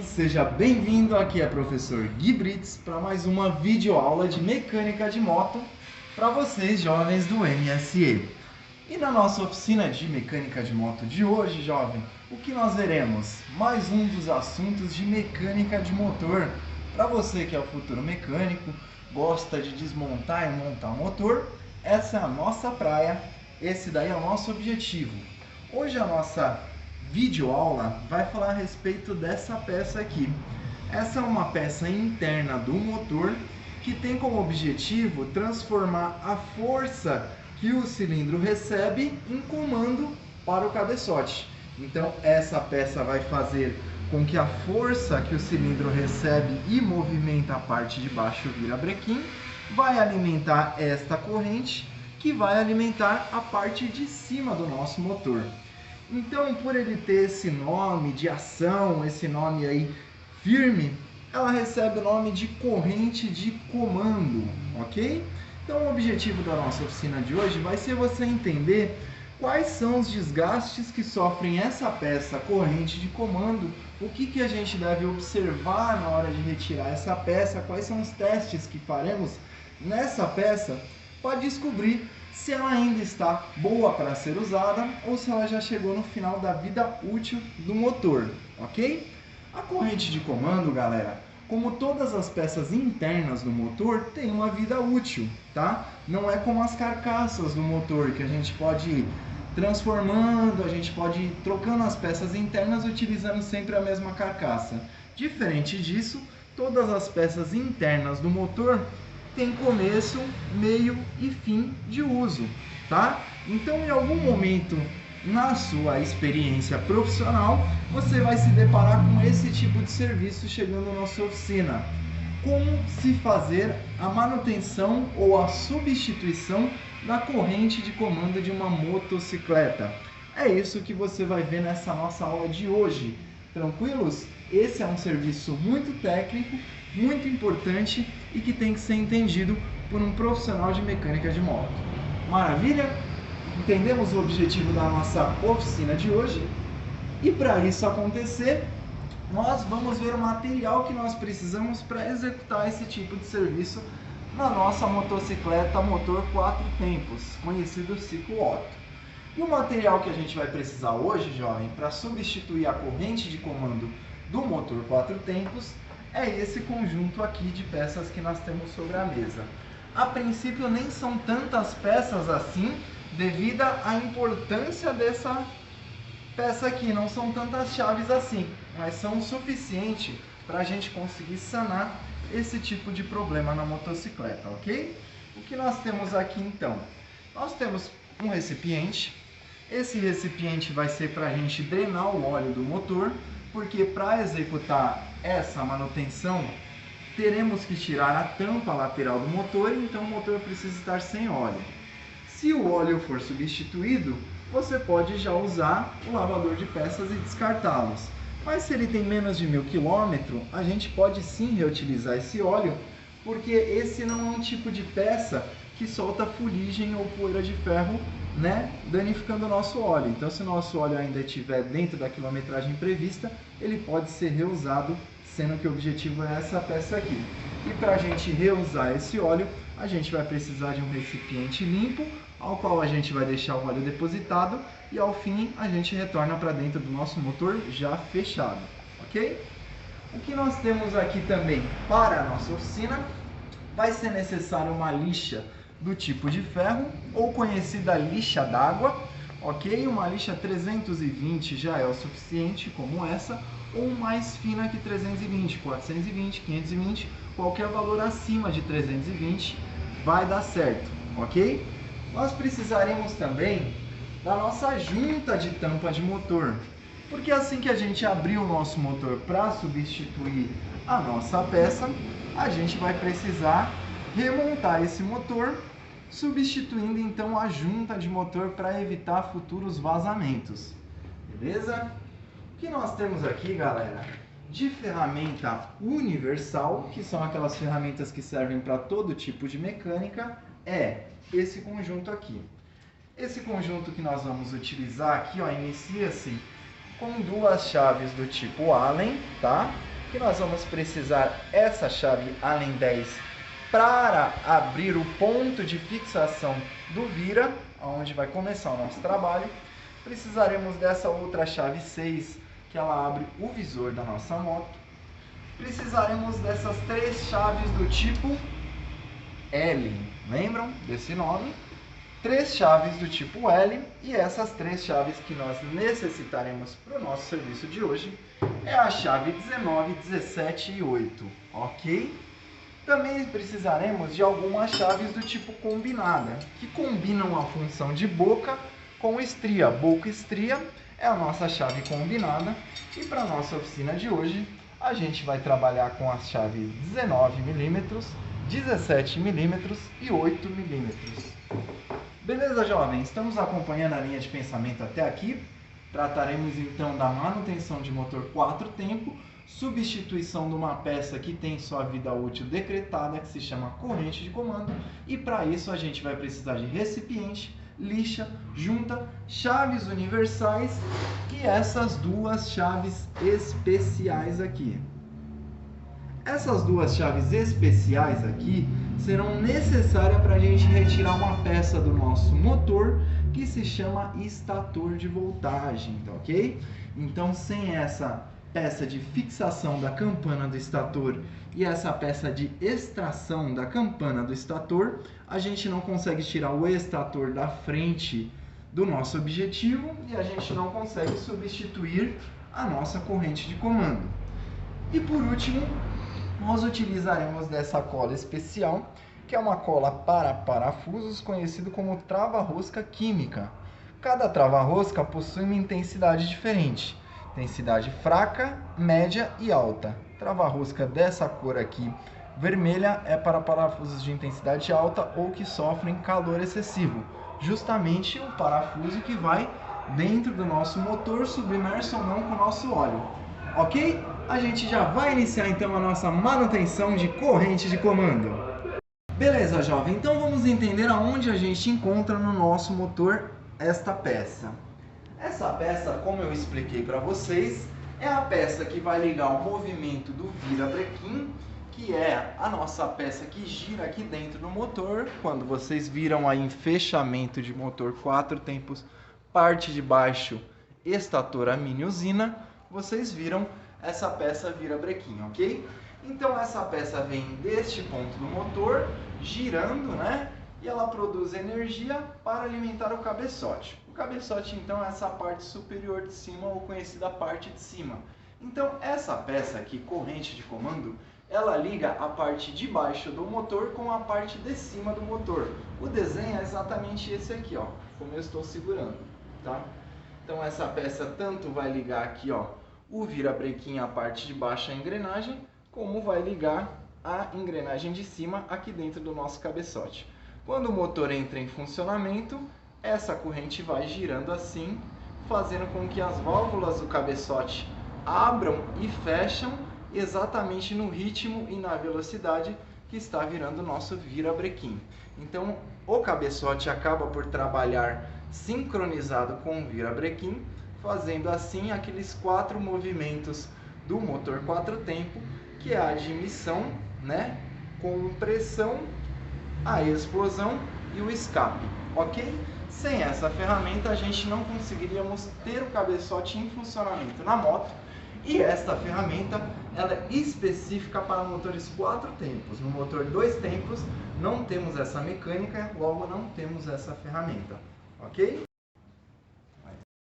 Seja bem-vindo, aqui é o professor Gui Brits para mais uma videoaula de mecânica de moto para vocês jovens do MSE. E na nossa oficina de mecânica de moto de hoje, jovem, o que nós veremos? Mais um dos assuntos de mecânica de motor. Para você que é o futuro mecânico, gosta de desmontar e montar motor, essa é a nossa praia, esse daí é o nosso objetivo. Hoje a nossa videoaula vai falar a respeito dessa peça aqui. Essa é uma peça interna do motor que tem como objetivo transformar a força que o cilindro recebe em comando para o cabeçote. Então essa peça vai fazer com que a força que o cilindro recebe e movimenta a parte de baixo vira brequim, vai alimentar esta corrente que vai alimentar a parte de cima do nosso motor. Então, por ele ter esse nome de ação, esse nome aí firme, ela recebe o nome de corrente de comando, ok? Então, o objetivo da nossa oficina de hoje vai ser você entender quais são os desgastes que sofrem essa peça corrente de comando, o que a gente deve observar na hora de retirar essa peça, quais são os testes que faremos nessa peça para descobrir se ela ainda está boa para ser usada ou se ela já chegou no final da vida útil do motor, ok? A corrente de comando, galera, como todas as peças internas do motor, tem uma vida útil, tá? Não é como as carcaças do motor, que a gente pode ir transformando, a gente pode ir trocando as peças internas utilizando sempre a mesma carcaça. Diferente disso, todas as peças internas do motor tem começo, meio e fim de uso, tá? Então, em algum momento na sua experiência profissional, você vai se deparar com esse tipo de serviço chegando na sua oficina. Como se fazer a manutenção ou a substituição da corrente de comando de uma motocicleta. É isso que você vai ver nessa nossa aula de hoje. Tranquilos? Esse é um serviço muito técnico, muito importante e que tem que ser entendido por um profissional de mecânica de moto. Maravilha? Entendemos o objetivo da nossa oficina de hoje e para isso acontecer, nós vamos ver o material que nós precisamos para executar esse tipo de serviço na nossa motocicleta motor 4 tempos, conhecido ciclo Otto. E o material que a gente vai precisar hoje, jovem, para substituir a corrente de comando do motor 4 tempos, é esse conjunto aqui de peças que nós temos sobre a mesa. A princípio nem são tantas peças assim, devido à importância dessa peça aqui, não são tantas chaves assim, mas são o suficiente para a gente conseguir sanar esse tipo de problema na motocicleta, ok? O que nós temos aqui então? Nós temos um recipiente. Esse recipiente vai ser para a gente drenar o óleo do motor, porque para executar essa manutenção, teremos que tirar a tampa lateral do motor, então o motor precisa estar sem óleo. Se o óleo for substituído, você pode já usar o lavador de peças e descartá-los. Mas se ele tem menos de 1000 km, a gente pode sim reutilizar esse óleo, porque esse não é um tipo de peça que solta fuligem ou poeira de ferro, né, danificando o nosso óleo. Então, se o nosso óleo ainda estiver dentro da quilometragem prevista, ele pode ser reusado, sendo que o objetivo é essa peça aqui. E para a gente reusar esse óleo, a gente vai precisar de um recipiente limpo, ao qual a gente vai deixar o óleo depositado e ao fim a gente retorna para dentro do nosso motor já fechado, ok? O que nós temos aqui também para a nossa oficina, vai ser necessário uma lixa do tipo de ferro, ou conhecida lixa d'água, ok? Uma lixa 320 já é o suficiente, como essa, ou mais fina que 320, 420, 520, qualquer valor acima de 320 vai dar certo, ok? Nós precisaremos também da nossa junta de tampa de motor, porque assim que a gente abrir o nosso motor para substituir a nossa peça, a gente vai precisar remontar esse motor, substituindo então a junta de motor para evitar futuros vazamentos. Beleza? O que nós temos aqui, galera, de ferramenta universal, que são aquelas ferramentas que servem para todo tipo de mecânica, é esse conjunto aqui. Esse conjunto que nós vamos utilizar aqui, ó, inicia-se com duas chaves do tipo Allen, tá? Que nós vamos precisar essa chave Allen 10 para abrir o ponto de fixação do vira, onde vai começar o nosso trabalho. Precisaremos dessa outra chave 6, que ela abre o visor da nossa moto. Precisaremos dessas três chaves do tipo L, lembram desse nome? Três chaves do tipo L, e essas três chaves que nós necessitaremos para o nosso serviço de hoje é a chave 19, 17 e 8, ok? Também precisaremos de algumas chaves do tipo combinada, que combinam a função de boca com estria. Boca e estria é a nossa chave combinada, e para a nossa oficina de hoje a gente vai trabalhar com as chaves 19 mm, 17 mm e 8 mm. Beleza, jovens? Estamos acompanhando a linha de pensamento até aqui. Trataremos então da manutenção de motor 4 tempo, substituição de uma peça que tem sua vida útil decretada, que se chama corrente de comando, e para isso a gente vai precisar de recipiente, lixa, junta, chaves universais e essas duas chaves especiais aqui. Essas duas chaves especiais aqui serão necessárias para a gente retirar uma peça do nosso motor que se chama estator de voltagem, tá ok? Então, sem essa peça de fixação da campana do estator e essa peça de extração da campana do estator, a gente não consegue tirar o estator da frente do nosso objetivo e a gente não consegue substituir a nossa corrente de comando. E por último, nós utilizaremos dessa cola especial, que é uma cola para parafusos, conhecido como trava-rosca química. Cada trava-rosca possui uma intensidade diferente. Intensidade fraca, média e alta. Trava-rosca dessa cor aqui, vermelha, é para parafusos de intensidade alta ou que sofrem calor excessivo. Justamente o parafuso que vai dentro do nosso motor, submerso ou não com o nosso óleo. Ok? A gente já vai iniciar então a nossa manutenção de corrente de comando. Beleza, jovem? Então vamos entender aonde a gente encontra no nosso motor esta peça. Essa peça, como eu expliquei para vocês, é a peça que vai ligar o movimento do virabrequim, que é a nossa peça que gira aqui dentro do motor. Quando vocês viram aí em fechamento de motor 4 tempos, parte de baixo, estator a mini usina, vocês viram essa peça virabrequim, ok? Então essa peça vem deste ponto do motor, girando, né? E ela produz energia para alimentar o cabeçote. O cabeçote, então, é essa parte superior de cima, ou conhecida parte de cima. Então, essa peça aqui, corrente de comando, ela liga a parte de baixo do motor com a parte de cima do motor. O desenho é exatamente esse aqui, ó, como eu estou segurando, tá? Então, essa peça tanto vai ligar aqui, ó, o virabrequim, a parte de baixo, a engrenagem, como vai ligar a engrenagem de cima aqui dentro do nosso cabeçote. Quando o motor entra em funcionamento, essa corrente vai girando assim, fazendo com que as válvulas do cabeçote abram e fecham exatamente no ritmo e na velocidade que está virando o nosso virabrequim. Então, o cabeçote acaba por trabalhar sincronizado com o virabrequim, fazendo assim aqueles 4 movimentos do motor 4 tempo, que é a admissão, né, compressão, a explosão e o escape, ok? Sem essa ferramenta a gente não conseguiríamos ter o cabeçote em funcionamento na moto, e esta ferramenta ela é específica para motores 4 tempos. No motor 2 tempos não temos essa mecânica, logo não temos essa ferramenta, ok?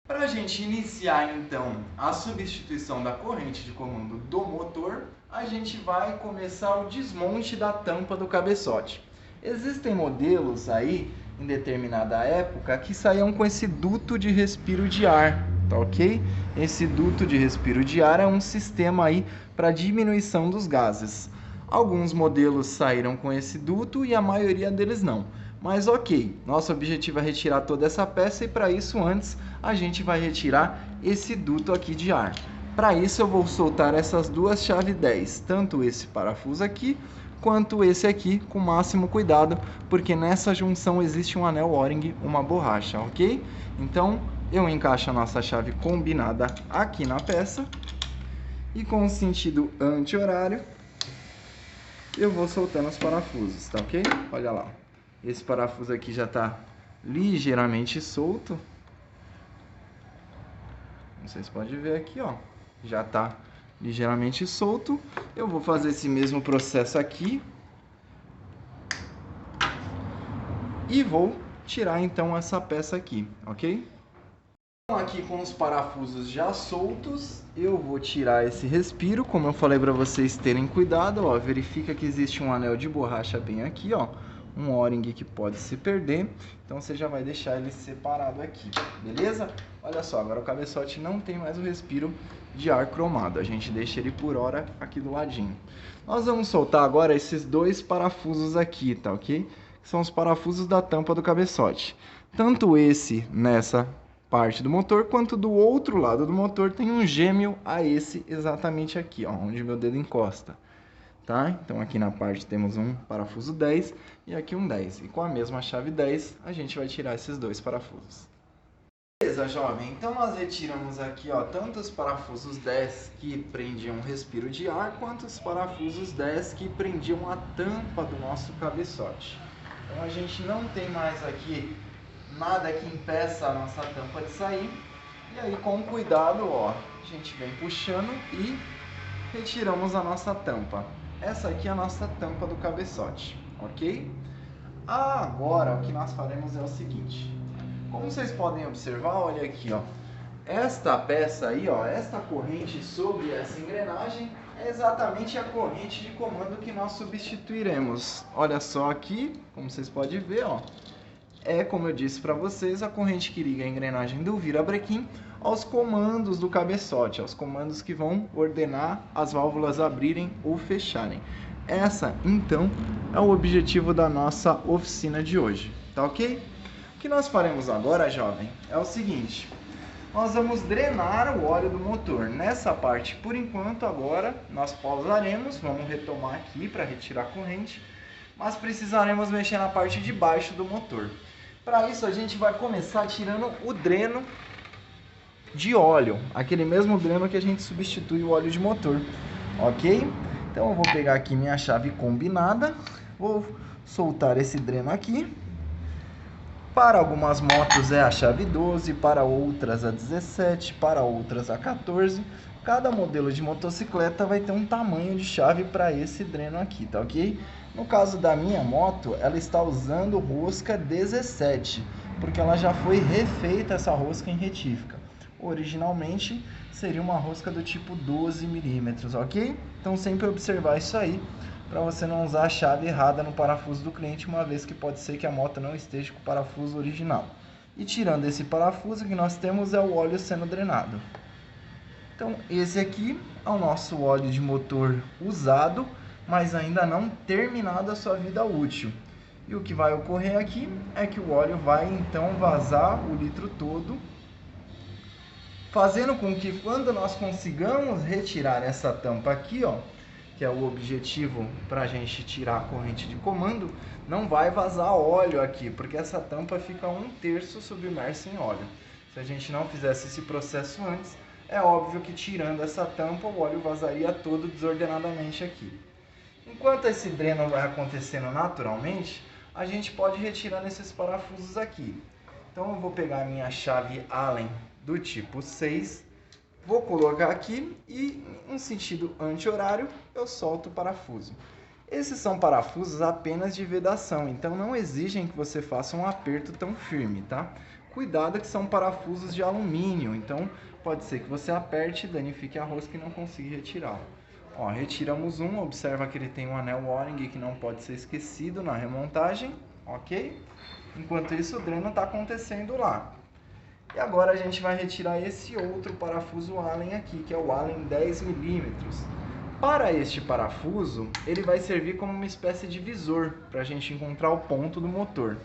Para a gente iniciar então a substituição da corrente de comando do motor, a gente vai começar o desmonte da tampa do cabeçote. Existem modelos aí, em determinada época, que saíam com esse duto de respiro de ar, tá ok? Esse duto de respiro de ar é um sistema aí para diminuição dos gases. Alguns modelos saíram com esse duto e a maioria deles não. Mas ok, nosso objetivo é retirar toda essa peça e para isso antes a gente vai retirar esse duto aqui de ar. Para isso eu vou soltar essas duas chaves 10, tanto esse parafuso aqui quanto esse aqui, com o máximo cuidado, porque nessa junção existe um anel O-ring, uma borracha, ok? Então eu encaixo a nossa chave combinada aqui na peça e com o sentido anti-horário eu vou soltando os parafusos, tá ok? Olha lá, esse parafuso aqui já tá ligeiramente solto. Vocês podem ver aqui, ó, já tá ligeiramente solto. Eu vou fazer esse mesmo processo aqui e vou tirar então essa peça aqui, ok? Então, aqui com os parafusos já soltos, eu vou tirar esse respiro, como eu falei para vocês terem cuidado, ó, verifica que existe um anel de borracha bem aqui, ó, um O-ring que pode se perder, então você já vai deixar ele separado aqui, beleza? Olha só, agora o cabeçote não tem mais o respiro de ar cromado, a gente deixa ele por hora aqui do ladinho. Nós vamos soltar agora esses dois parafusos aqui, tá ok? São os parafusos da tampa do cabeçote. Tanto esse nessa parte do motor, quanto do outro lado do motor tem um gêmeo a esse exatamente aqui, ó, onde meu dedo encosta. Tá? Então aqui na parte temos um parafuso 10 e aqui um 10. E com a mesma chave 10 a gente vai tirar esses dois parafusos. Beleza, jovem? Então nós retiramos aqui, ó, tanto os parafusos 10 que prendiam o respiro de ar, quanto os parafusos 10 que prendiam a tampa do nosso cabeçote. Então a gente não tem mais aqui nada que impeça a nossa tampa de sair. E aí com cuidado, ó, a gente vem puxando e retiramos a nossa tampa. Essa aqui é a nossa tampa do cabeçote, ok? Agora o que nós faremos é o seguinte. Como vocês podem observar, olha aqui, ó. Esta peça aí, ó, esta corrente sobre essa engrenagem é exatamente a corrente de comando que nós substituiremos. Olha só aqui, como vocês podem ver, ó. É, como eu disse para vocês, a corrente que liga a engrenagem do virabrequim aos comandos do cabeçote, aos comandos que vão ordenar as válvulas abrirem ou fecharem. Essa, então, é o objetivo da nossa oficina de hoje, tá ok? O que nós faremos agora, jovem, é o seguinte. Nós vamos drenar o óleo do motor. Nessa parte, por enquanto, agora, nós pausaremos, vamos retomar aqui para retirar a corrente, mas precisaremos mexer na parte de baixo do motor. Para isso, a gente vai começar tirando o dreno de óleo, aquele mesmo dreno que a gente substitui o óleo de motor, ok? Então eu vou pegar aqui minha chave combinada, vou soltar esse dreno aqui. Para algumas motos é a chave 12, para outras a 17, para outras a 14. Cada modelo de motocicleta vai ter um tamanho de chave para esse dreno aqui, tá ok? No caso da minha moto, ela está usando rosca 17, porque ela já foi refeita essa rosca em retífica. Originalmente seria uma rosca do tipo 12 milímetros, ok? Então sempre observar isso aí, para você não usar a chave errada no parafuso do cliente, uma vez que pode ser que a moto não esteja com o parafuso original. E tirando esse parafuso, o que nós temos é o óleo sendo drenado. Então esse aqui é o nosso óleo de motor usado, mas ainda não terminado a sua vida útil. E o que vai ocorrer aqui é que o óleo vai então vazar o litro todo, fazendo com que quando nós consigamos retirar essa tampa aqui, ó, que é o objetivo para a gente tirar a corrente de comando, não vai vazar óleo aqui, porque essa tampa fica 1/3 submersa em óleo. Se a gente não fizesse esse processo antes, é óbvio que tirando essa tampa, o óleo vazaria todo desordenadamente aqui. Enquanto esse dreno vai acontecendo naturalmente, a gente pode retirar esses parafusos aqui. Então eu vou pegar a minha chave Allen do tipo 6, vou colocar aqui e em sentido anti-horário eu solto o parafuso. Esses são parafusos apenas de vedação, então não exigem que você faça um aperto tão firme, tá? Cuidado que são parafusos de alumínio, então pode ser que você aperte, danifique a rosca e não consiga retirá-lo. Ó, retiramos um, observa que ele tem um anel O-ring que não pode ser esquecido na remontagem, ok? Enquanto isso o dreno está acontecendo lá. E agora a gente vai retirar esse outro parafuso Allen aqui, que é o Allen 10 milímetros. Para este parafuso, ele vai servir como uma espécie de visor, para a gente encontrar o ponto do motor.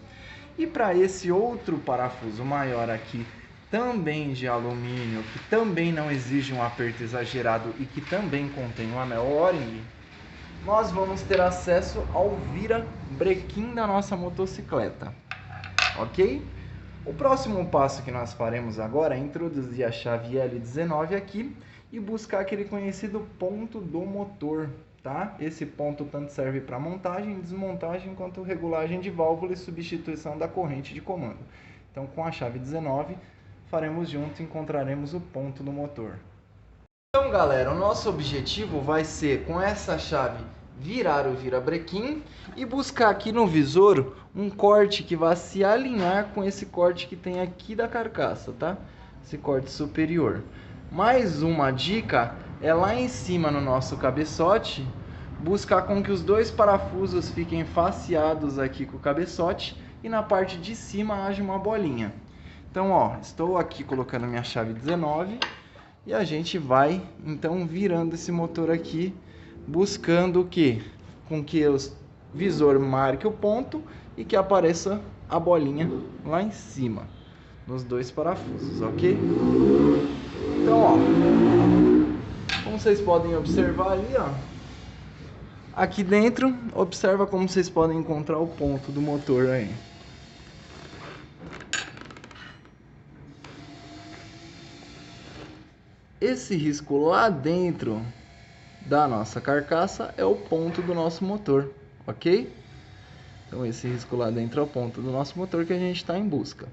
E para esse outro parafuso maior aqui, também de alumínio, que também não exige um aperto exagerado e que também contém um anel O-ring, nós vamos ter acesso ao virabrequim da nossa motocicleta, ok? O próximo passo que nós faremos agora é introduzir a chave L19 aqui e buscar aquele conhecido ponto do motor, tá? Esse ponto tanto serve para montagem, desmontagem, quanto regulagem de válvula e substituição da corrente de comando. Então, com a chave 19, faremos junto e encontraremos o ponto do motor. Então, galera, o nosso objetivo vai ser, com essa chave, virar o virabrequim e buscar aqui no visor um corte que vai se alinhar com esse corte que tem aqui da carcaça, tá? Esse corte superior. Mais uma dica é lá em cima no nosso cabeçote, buscar com que os dois parafusos fiquem faceados aqui com o cabeçote e na parte de cima haja uma bolinha. Então, ó, estou aqui colocando minha chave 19 e a gente vai então virando esse motor aqui, buscando o quê? Com que o visor marque o ponto e que apareça a bolinha lá em cima, nos dois parafusos, ok? Então, ó, como vocês podem observar ali, ó, aqui dentro, observa como vocês podem encontrar o ponto do motor aí. Esse risco lá dentro da nossa carcaça é o ponto do nosso motor, ok? Então esse risco lá dentro é o ponto do nosso motor que a gente está em busca.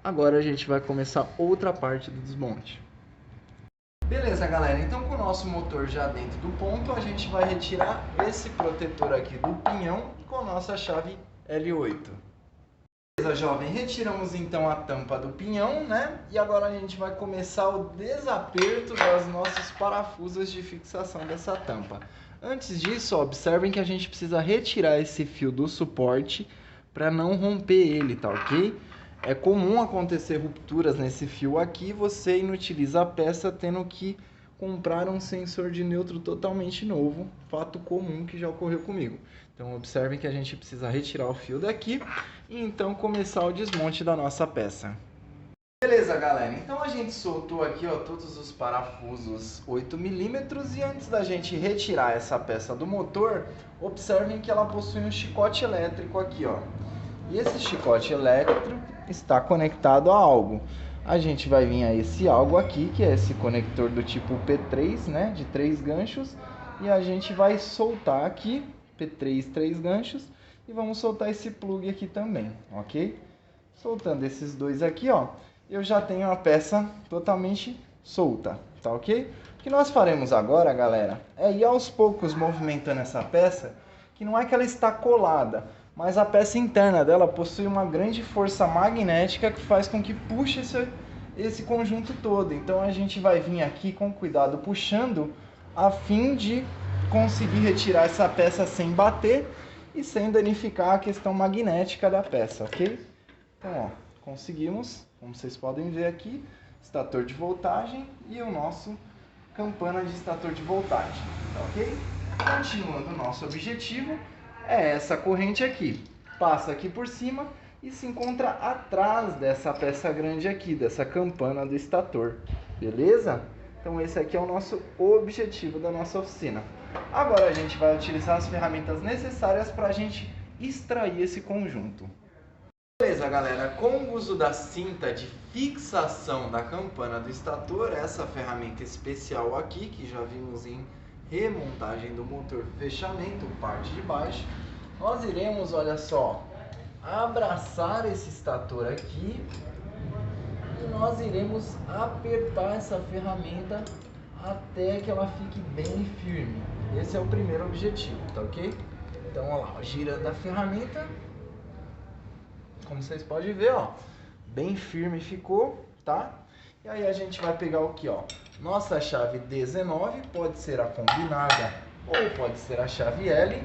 Agora a gente vai começar outra parte do desmonte. Beleza, galera, então com o nosso motor já dentro do ponto, a gente vai retirar esse protetor aqui do pinhão com a nossa chave L8. Beleza, jovem, retiramos então a tampa do pinhão, né? E agora a gente vai começar o desaperto das nossos parafusos de fixação dessa tampa. Antes disso, ó, observem que a gente precisa retirar esse fio do suporte para não romper ele, tá ok? É comum acontecer rupturas nesse fio aqui, você inutiliza a peça tendo que comprar um sensor de neutro totalmente novo, fato comum que já ocorreu comigo. Então observem que a gente precisa retirar o fio daqui e então começar o desmonte da nossa peça. Beleza, galera, então a gente soltou aqui, ó, todos os parafusos 8mm e antes da gente retirar essa peça do motor, observem que ela possui um chicote elétrico aqui, ó. E esse chicote elétrico está conectado a algo. A gente vai vir a esse algo aqui, que é esse conector do tipo P3, né, de 3 ganchos, e a gente vai soltar aqui, P3, 3 ganchos, e vamos soltar esse plug aqui também, ok? Soltando esses dois aqui, ó, eu já tenho a peça totalmente solta, tá ok? O que nós faremos agora, galera, é ir aos poucos movimentando essa peça, que não é que ela está colada, mas a peça interna dela possui uma grande força magnética que faz com que puxe esse conjunto todo. Então a gente vai vir aqui com cuidado puxando a fim de conseguir retirar essa peça sem bater e sem danificar a questão magnética da peça, ok? Então, ó, conseguimos, como vocês podem ver aqui, estator de voltagem e o nosso campana de estator de voltagem, tá ok? Continuando o nosso objetivo, é essa corrente aqui, passa aqui por cima e se encontra atrás dessa peça grande aqui, dessa campana do estator, beleza? Então esse aqui é o nosso objetivo da nossa oficina. Agora a gente vai utilizar as ferramentas necessárias para a gente extrair esse conjunto. Beleza, galera, com o uso da cinta de fixação da campana do estator, essa ferramenta especial aqui, que já vimos em remontagem do motor fechamento, parte de baixo, nós iremos, olha só, abraçar esse estator aqui e nós iremos apertar essa ferramenta até que ela fique bem firme. Esse é o primeiro objetivo, tá ok? Então, olha lá, girando a ferramenta, como vocês podem ver, ó, bem firme ficou, tá? E aí a gente vai pegar o que, ó? Nossa chave 19 pode ser a combinada ou pode ser a chave L,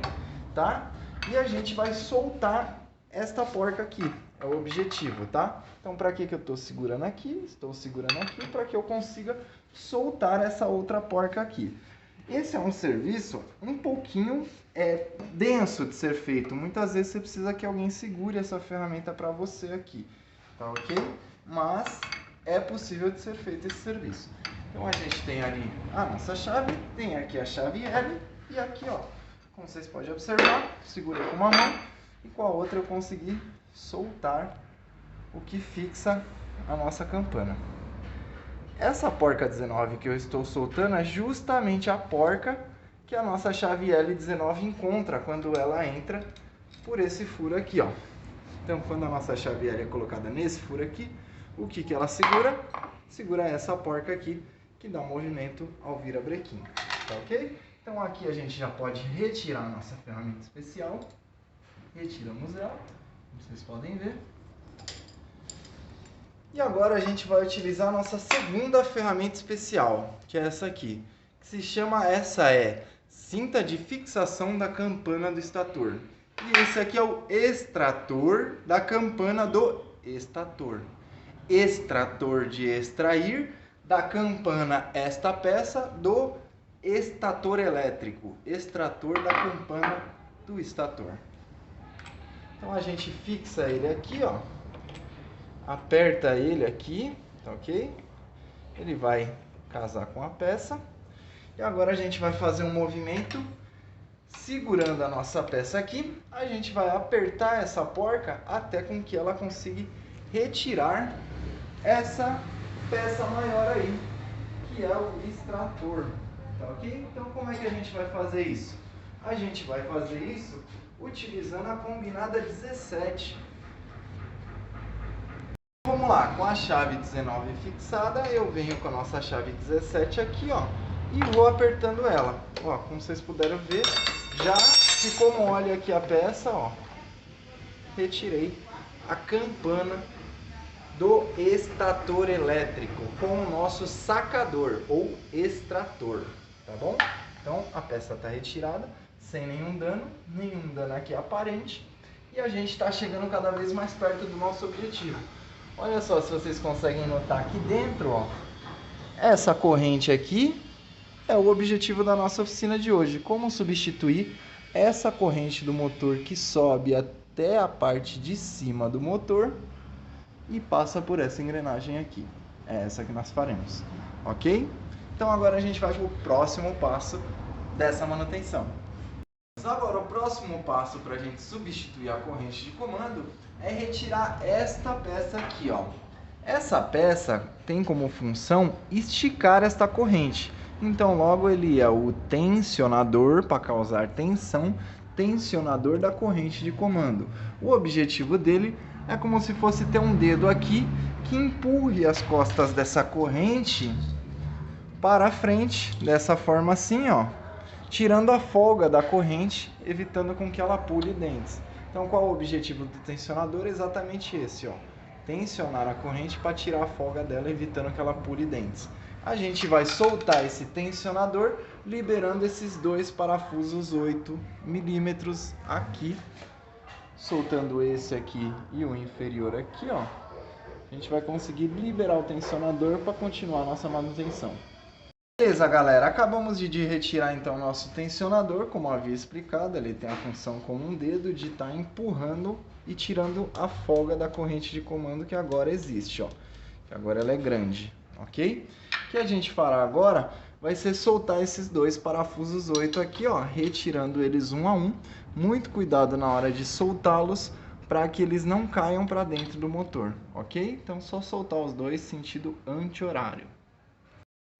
tá? E a gente vai soltar esta porca aqui, é o objetivo, tá? Então, para que eu estou segurando aqui? Estou segurando aqui para que eu consiga soltar essa outra porca aqui. Esse é um serviço um pouquinho denso de ser feito. Muitas vezes você precisa que alguém segure essa ferramenta para você aqui, tá ok? Mas é possível de ser feito esse serviço. Então a gente tem ali a nossa chave, tem aqui a chave L e aqui, ó, como vocês podem observar, segurei com uma mão e com a outra eu consegui soltar o que fixa a nossa campana. Essa porca 19 que eu estou soltando é justamente a porca que a nossa chave L19 encontra quando ela entra por esse furo aqui, ó. Então, quando a nossa chave L é colocada nesse furo aqui, o que que ela segura? Segura essa porca aqui, que dá movimento ao virabrequim, tá ok? Então, aqui a gente já pode retirar a nossa ferramenta especial. Retiramos ela, como vocês podem ver. E agora a gente vai utilizar a nossa segunda ferramenta especial, que é essa aqui, que se chama, cinta de fixação da campana do estator. E esse aqui é o extrator da campana do estator. Extrator de extrair da campana esta peça do estator elétrico. Extrator da campana do estator. Então a gente fixa ele aqui, ó. Aperta ele aqui, tá ok? Ele vai casar com a peça. E agora a gente vai fazer um movimento segurando a nossa peça aqui. A gente vai apertar essa porca até com que ela consiga retirar essa peça maior aí, que é o extrator, tá ok? Então como é que a gente vai fazer isso? A gente vai fazer isso utilizando a combinada 17. Vamos lá, com a chave 19 fixada, eu venho com a nossa chave 17 aqui, ó, e vou apertando ela. Ó, como vocês puderam ver, já ficou mole aqui a peça, ó. Retirei a campana do estator elétrico com o nosso sacador ou extrator, tá bom? Então a peça está retirada sem nenhum dano aqui aparente, e a gente está chegando cada vez mais perto do nosso objetivo. Olha só se vocês conseguem notar aqui dentro, ó, essa corrente aqui é o objetivo da nossa oficina de hoje. Como substituir essa corrente do motor que sobe até a parte de cima do motor e passa por essa engrenagem aqui. É essa que nós faremos, ok? Então agora a gente vai para o próximo passo dessa manutenção. Agora o próximo passo para a gente substituir a corrente de comando é retirar esta peça aqui, ó. Essa peça tem como função esticar esta corrente. Então logo ele é o tensionador para causar tensão, tensionador da corrente de comando. O objetivo dele é como se fosse ter um dedo aqui que empurre as costas dessa corrente para a frente, dessa forma assim, ó, tirando a folga da corrente, evitando com que ela pule dentes. Então qual é o objetivo do tensionador? Exatamente esse, ó, tensionar a corrente para tirar a folga dela, evitando que ela pule dentes. A gente vai soltar esse tensionador, liberando esses dois parafusos 8 milímetros aqui. Soltando esse aqui e o inferior aqui, ó, a gente vai conseguir liberar o tensionador para continuar a nossa manutenção. Beleza, galera, acabamos de retirar então o nosso tensionador, como eu havia explicado, ele tem a função como um dedo de estar empurrando e tirando a folga da corrente de comando que agora existe, ó, que agora ela é grande, ok? O que a gente fará agora vai ser soltar esses dois parafusos 8 aqui, ó, retirando eles um a um. Muito cuidado na hora de soltá-los para que eles não caiam para dentro do motor, ok? Então só soltar os dois sentido anti-horário.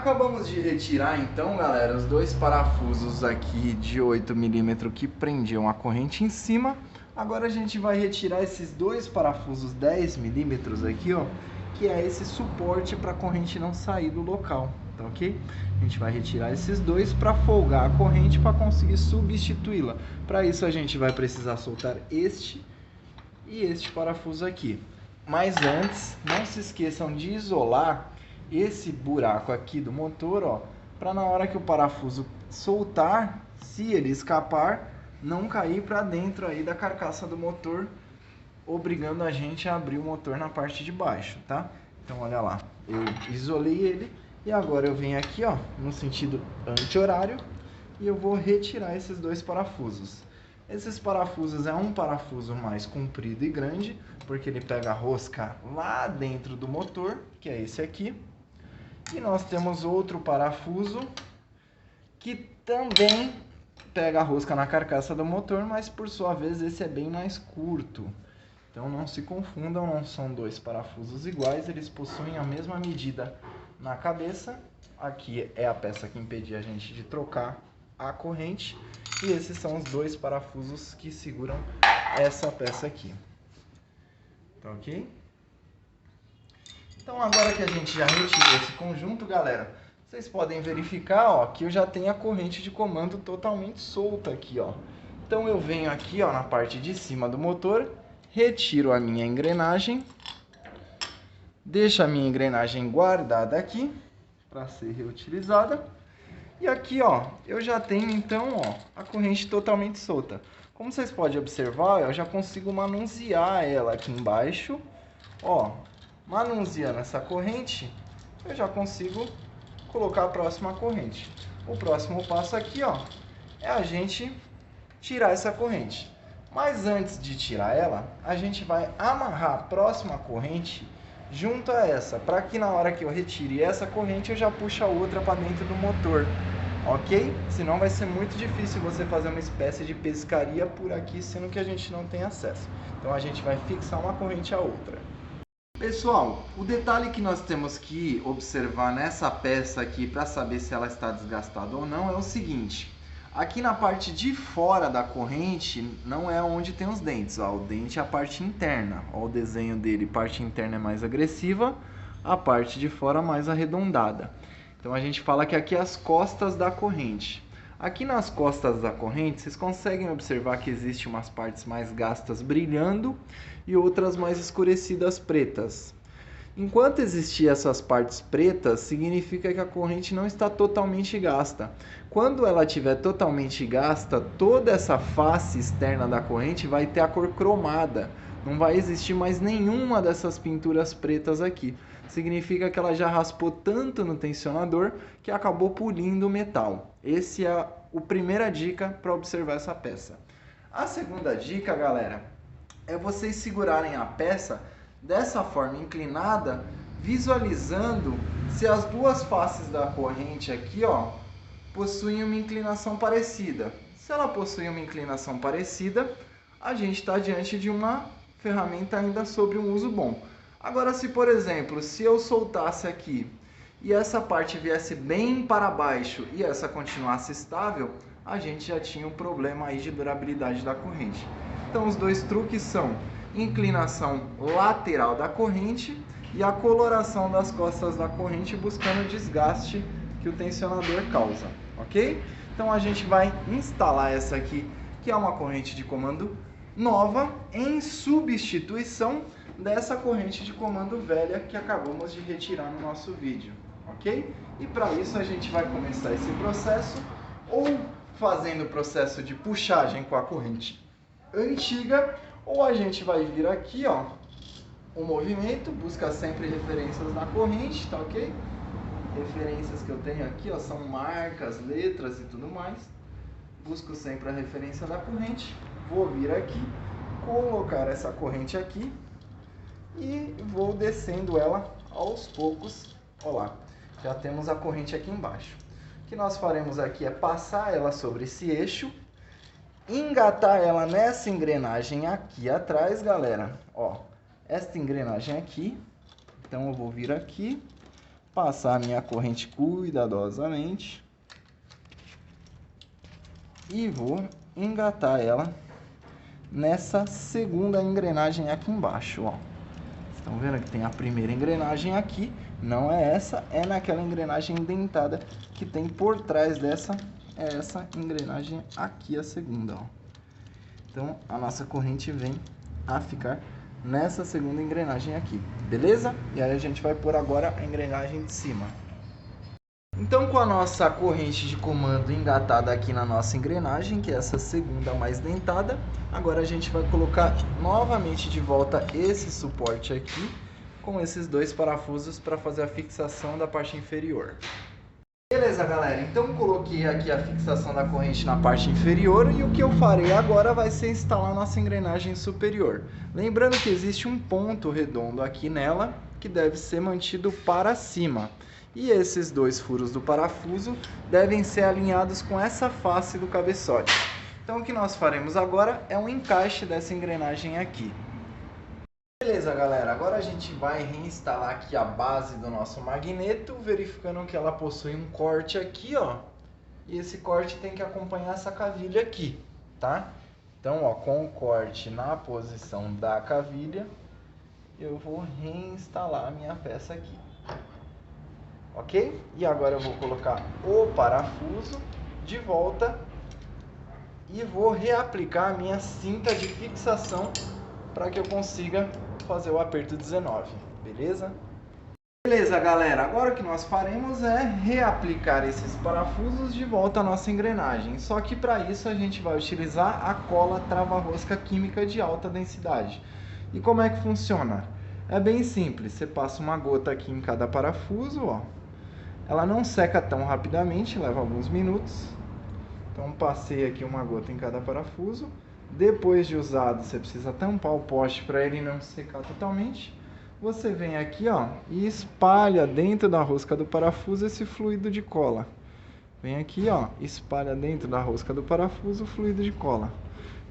Acabamos de retirar então, galera, os dois parafusos aqui de 8 milímetros que prendiam a corrente em cima. Agora a gente vai retirar esses dois parafusos 10 milímetros aqui, ó, que é esse suporte para a corrente não sair do local, tá ok? A gente vai retirar esses dois para folgar a corrente para conseguir substituí-la. Para isso a gente vai precisar soltar este e este parafuso aqui. Mas antes, não se esqueçam de isolar esse buraco aqui do motor, ó, para na hora que o parafuso soltar, se ele escapar, não cair para dentro aí da carcaça do motor, obrigando a gente a abrir o motor na parte de baixo, tá? Então olha lá, eu isolei ele e agora eu venho aqui, ó, no sentido anti-horário e eu vou retirar esses dois parafusos. Esses parafusos é um parafuso mais comprido e grande, porque ele pega a rosca lá dentro do motor, que é esse aqui. E nós temos outro parafuso que também pega a rosca na carcaça do motor, mas por sua vez esse é bem mais curto. Então não se confundam, não são dois parafusos iguais, eles possuem a mesma medida na cabeça. Aqui é a peça que impedia a gente de trocar a corrente e esses são os dois parafusos que seguram essa peça aqui. Tá ok? Então agora que a gente já retirou esse conjunto, galera, vocês podem verificar, ó, que eu já tenho a corrente de comando totalmente solta aqui, ó. Então eu venho aqui, ó, na parte de cima do motor, retiro a minha engrenagem, deixo a minha engrenagem guardada aqui para ser reutilizada. E aqui, ó, eu já tenho então, ó, a corrente totalmente solta. Como vocês podem observar, eu já consigo manusear ela aqui embaixo, ó. Manuseando essa corrente, eu já consigo colocar a próxima corrente. O próximo passo aqui, ó, é a gente tirar essa corrente. Mas antes de tirar ela, a gente vai amarrar a próxima corrente junto a essa, para que na hora que eu retire essa corrente, eu já puxe a outra para dentro do motor, ok? Senão vai ser muito difícil você fazer uma espécie de pescaria por aqui, sendo que a gente não tem acesso. Então a gente vai fixar uma corrente à outra. Pessoal, o detalhe que nós temos que observar nessa peça aqui para saber se ela está desgastada ou não é o seguinte. Aqui na parte de fora da corrente não é onde tem os dentes, ó, o dente é a parte interna. Ó, o desenho dele, parte interna é mais agressiva, a parte de fora mais arredondada. Então a gente fala que aqui é as costas da corrente. Aqui nas costas da corrente, vocês conseguem observar que existem umas partes mais gastas brilhando e outras mais escurecidas pretas. Enquanto existir essas partes pretas, significa que a corrente não está totalmente gasta. Quando ela estiver totalmente gasta, toda essa face externa da corrente vai ter a cor cromada. Não vai existir mais nenhuma dessas pinturas pretas aqui. Significa que ela já raspou tanto no tensionador que acabou polindo o metal. Essa é a primeira dica para observar essa peça. A segunda dica, galera, é vocês segurarem a peça dessa forma inclinada, visualizando se as duas faces da corrente aqui, ó, possuem uma inclinação parecida. Se ela possui uma inclinação parecida, a gente está diante de uma ferramenta ainda sobre um uso bom. Agora, se por exemplo, se eu soltasse aqui e essa parte viesse bem para baixo e essa continuasse estável, a gente já tinha um problema aí de durabilidade da corrente. Então os dois truques são inclinação lateral da corrente e a coloração das costas da corrente buscando o desgaste que o tensionador causa, ok? Então a gente vai instalar essa aqui, que é uma corrente de comando nova, em substituição dessa corrente de comando velha que acabamos de retirar no nosso vídeo, ok? E para isso a gente vai começar esse processo ou fazendo o processo de puxagem com a corrente antiga, ou a gente vai vir aqui, ó, o movimento, busca sempre referências na corrente, tá ok? Referências que eu tenho aqui, ó, são marcas, letras e tudo mais. Busco sempre a referência da corrente, vou vir aqui, colocar essa corrente aqui e vou descendo ela aos poucos. Ó lá, já temos a corrente aqui embaixo. O que nós faremos aqui é passar ela sobre esse eixo, engatar ela nessa engrenagem aqui atrás, galera. Ó, esta engrenagem aqui. Então eu vou vir aqui, passar a minha corrente cuidadosamente e vou engatar ela nessa segunda engrenagem aqui embaixo, ó. Estão vendo que tem a primeira engrenagem aqui, não é essa, é naquela engrenagem dentada que tem por trás dessa, é essa engrenagem aqui, a segunda, ó. Então a nossa corrente vem a ficar nessa segunda engrenagem aqui, beleza? E aí a gente vai pôr agora a engrenagem de cima. Então, com a nossa corrente de comando engatada aqui na nossa engrenagem, que é essa segunda mais dentada, agora a gente vai colocar novamente de volta esse suporte aqui, com esses dois parafusos para fazer a fixação da parte inferior. Beleza, galera, então coloquei aqui a fixação da corrente na parte inferior e o que eu farei agora vai ser instalar a nossa engrenagem superior. Lembrando que existe um ponto redondo aqui nela que deve ser mantido para cima. E esses dois furos do parafuso devem ser alinhados com essa face do cabeçote. Então o que nós faremos agora é um encaixe dessa engrenagem aqui. Beleza, galera, agora a gente vai reinstalar aqui a base do nosso magneto, verificando que ela possui um corte aqui, ó. E esse corte tem que acompanhar essa cavilha aqui, tá? Então, ó, com o corte na posição da cavilha, eu vou reinstalar a minha peça aqui. Ok? E agora eu vou colocar o parafuso de volta e vou reaplicar a minha cinta de fixação para que eu consiga fazer o aperto 19, beleza? Beleza, galera, agora o que nós faremos é reaplicar esses parafusos de volta à nossa engrenagem. Só que para isso a gente vai utilizar a cola trava-rosca química de alta densidade. E como é que funciona? É bem simples, você passa uma gota aqui em cada parafuso, ó. Ela não seca tão rapidamente, leva alguns minutos. Então passei aqui uma gota em cada parafuso. Depois de usado, você precisa tampar o poste para ele não secar totalmente. Você vem aqui, ó, e espalha dentro da rosca do parafuso esse fluido de cola. Vem aqui, ó, espalha dentro da rosca do parafuso o fluido de cola.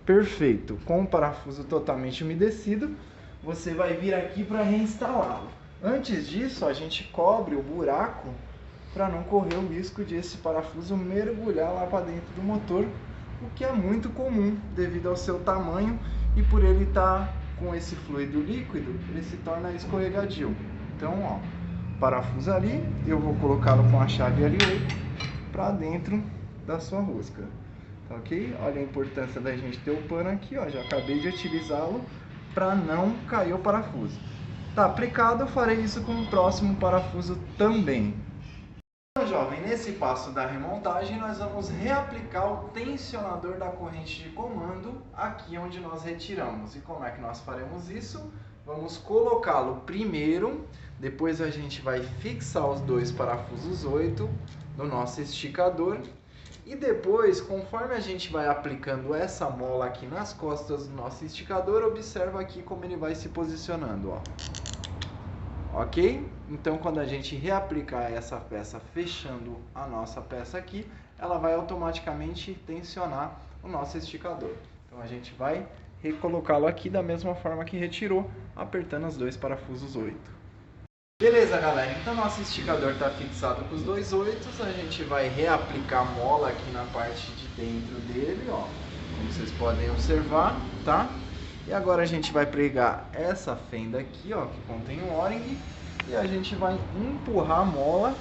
Perfeito. Com o parafuso totalmente umedecido, você vai vir aqui para reinstalá-lo. Antes disso, a gente cobre o buraco para não correr o risco de esse parafuso mergulhar lá para dentro do motor, o que é muito comum devido ao seu tamanho e por ele estar com esse fluido líquido, ele se torna escorregadio. Então, ó, parafuso ali, eu vou colocá-lo com a chave L8 para dentro da sua rosca, tá ok? Olha a importância da gente ter o pano aqui, ó, já acabei de utilizá-lo para não cair o parafuso. Tá aplicado, eu farei isso com o próximo parafuso também. Então, jovem, nesse passo da remontagem, nós vamos reaplicar o tensionador da corrente de comando aqui onde nós retiramos. E como é que nós faremos isso? Vamos colocá-lo primeiro, depois a gente vai fixar os dois parafusos 8 do nosso esticador. E depois, conforme a gente vai aplicando essa mola aqui nas costas do nosso esticador, observa aqui como ele vai se posicionando, ó. Ok? Então, quando a gente reaplicar essa peça fechando a nossa peça aqui, ela vai automaticamente tensionar o nosso esticador. Então, a gente vai recolocá-lo aqui da mesma forma que retirou, apertando os dois parafusos 8. Beleza, galera? Então, nosso esticador está fixado com os dois 8. A gente vai reaplicar a mola aqui na parte de dentro dele, ó. Como vocês podem observar, tá? E agora a gente vai pregar essa fenda aqui, ó, que contém um O-ring, e a gente vai empurrar a mola.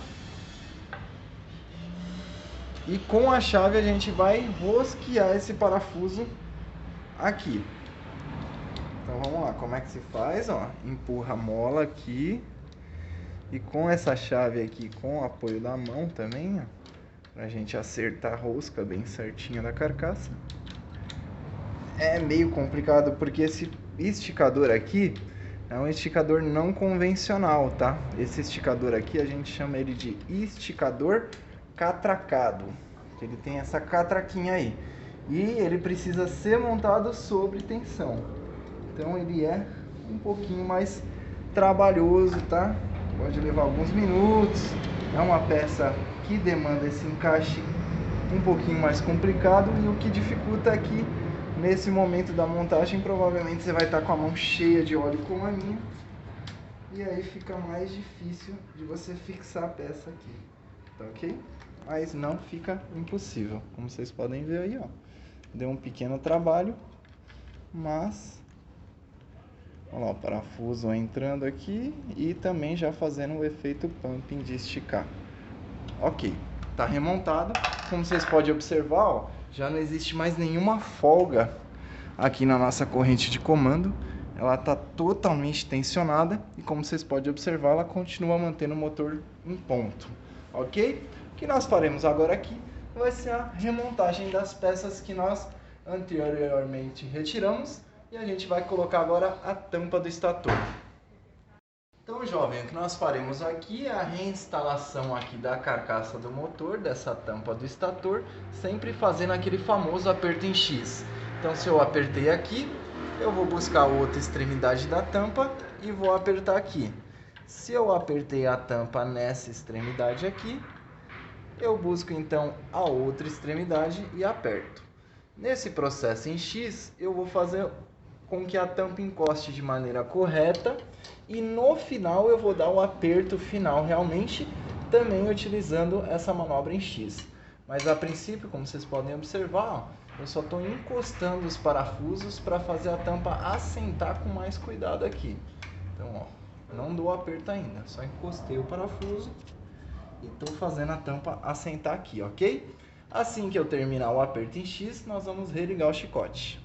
E com a chave a gente vai rosquear esse parafuso aqui. Então vamos lá, como é que se faz, ó? Empurra a mola aqui. E com essa chave aqui, com o apoio da mão também, ó, pra gente acertar a rosca bem certinha da carcaça. É meio complicado porque esse esticador aqui é um esticador não convencional, tá? Esse esticador aqui a gente chama ele de esticador catracado. Ele tem essa catraquinha aí. E ele precisa ser montado sobre tensão. Então ele é um pouquinho mais trabalhoso, tá? Pode levar alguns minutos. É uma peça que demanda esse encaixe um pouquinho mais complicado. E o que dificulta aqui, nesse momento da montagem, provavelmente você vai estar com a mão cheia de óleo como a minha. E aí fica mais difícil de você fixar a peça aqui, tá ok? Mas não fica impossível, como vocês podem ver aí, ó. Deu um pequeno trabalho, mas... olha lá o parafuso entrando aqui e também já fazendo o efeito pumping de esticar. Ok, tá remontado. Como vocês podem observar, ó, já não existe mais nenhuma folga aqui na nossa corrente de comando. Ela está totalmente tensionada e, como vocês podem observar, ela continua mantendo o motor em ponto. Ok? O que nós faremos agora aqui vai ser a remontagem das peças que nós anteriormente retiramos e a gente vai colocar agora a tampa do estator. Então, jovem, o que nós faremos aqui é a reinstalação aqui da carcaça do motor, dessa tampa do estator, sempre fazendo aquele famoso aperto em X. Então, se eu apertei aqui, eu vou buscar a outra extremidade da tampa e vou apertar aqui. Se eu apertei a tampa nessa extremidade aqui, eu busco então a outra extremidade e aperto. Nesse processo em X, eu vou fazer com que a tampa encoste de maneira correta e no final eu vou dar o aperto final realmente, também utilizando essa manobra em X. Mas a princípio, como vocês podem observar, eu só estou encostando os parafusos para fazer a tampa assentar com mais cuidado aqui. Então, ó, não dou aperto ainda, só encostei o parafuso e estou fazendo a tampa assentar aqui, ok? Assim que eu terminar o aperto em X, nós vamos religar o chicote.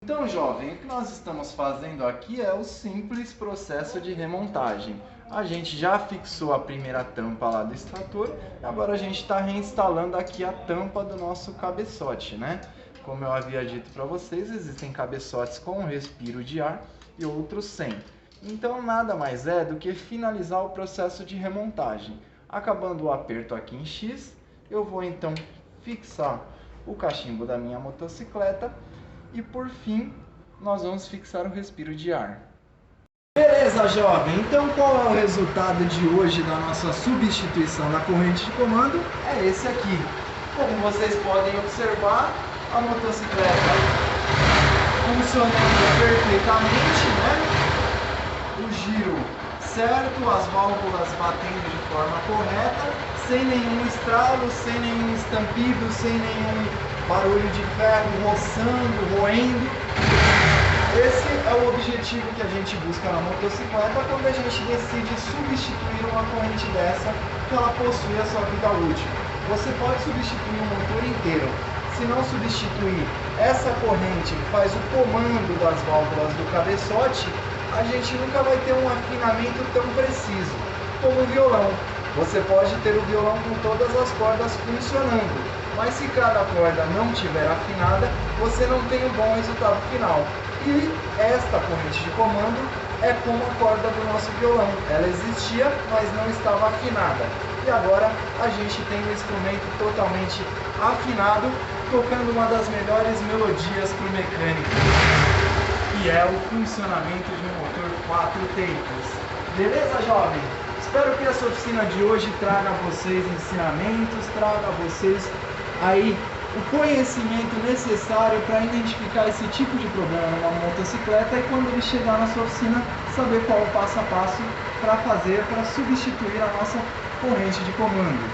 Então, jovem, o que nós estamos fazendo aqui é o simples processo de remontagem. A gente já fixou a primeira tampa lá do extrator, agora a gente está reinstalando aqui a tampa do nosso cabeçote, né? Como eu havia dito para vocês, existem cabeçotes com respiro de ar e outros sem. Então, nada mais é do que finalizar o processo de remontagem. Acabando o aperto aqui em X, eu vou então fixar o cachimbo da minha motocicleta e por fim nós vamos fixar o respiro de ar. Beleza, jovem, então qual é o resultado de hoje da nossa substituição da corrente de comando? É esse aqui. Como vocês podem observar, a motocicleta funcionando perfeitamente, né? O giro certo, as válvulas batendo de forma correta, sem nenhum estralo, sem nenhum estampido, sem nenhum barulho de ferro roçando, roendo. Esse é o objetivo que a gente busca na motocicleta quando a gente decide substituir uma corrente dessa que ela possui a sua vida útil. Você pode substituir o motor inteiro. Se não substituir essa corrente que faz o comando das válvulas do cabeçote, a gente nunca vai ter um afinamento tão preciso como o violão. Você pode ter o violão com todas as cordas funcionando, mas se cada corda não estiver afinada, você não tem um bom resultado final. E esta corrente de comando é como a corda do nosso violão. Ela existia, mas não estava afinada. E agora a gente tem um instrumento totalmente afinado, tocando uma das melhores melodias para o mecânico, que é o funcionamento de um motor 4 tempos. Beleza, jovem? Espero que essa oficina de hoje traga a vocês ensinamentos, traga a vocês aí o conhecimento necessário para identificar esse tipo de problema numa motocicleta e quando ele chegar na sua oficina, saber qual é o passo a passo para fazer, para substituir a nossa corrente de comando.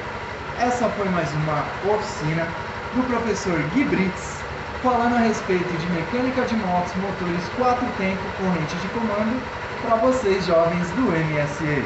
Essa foi mais uma oficina do professor Gui Brits, falando a respeito de mecânica de motos, motores 4 tempos, corrente de comando, para vocês jovens do MSE.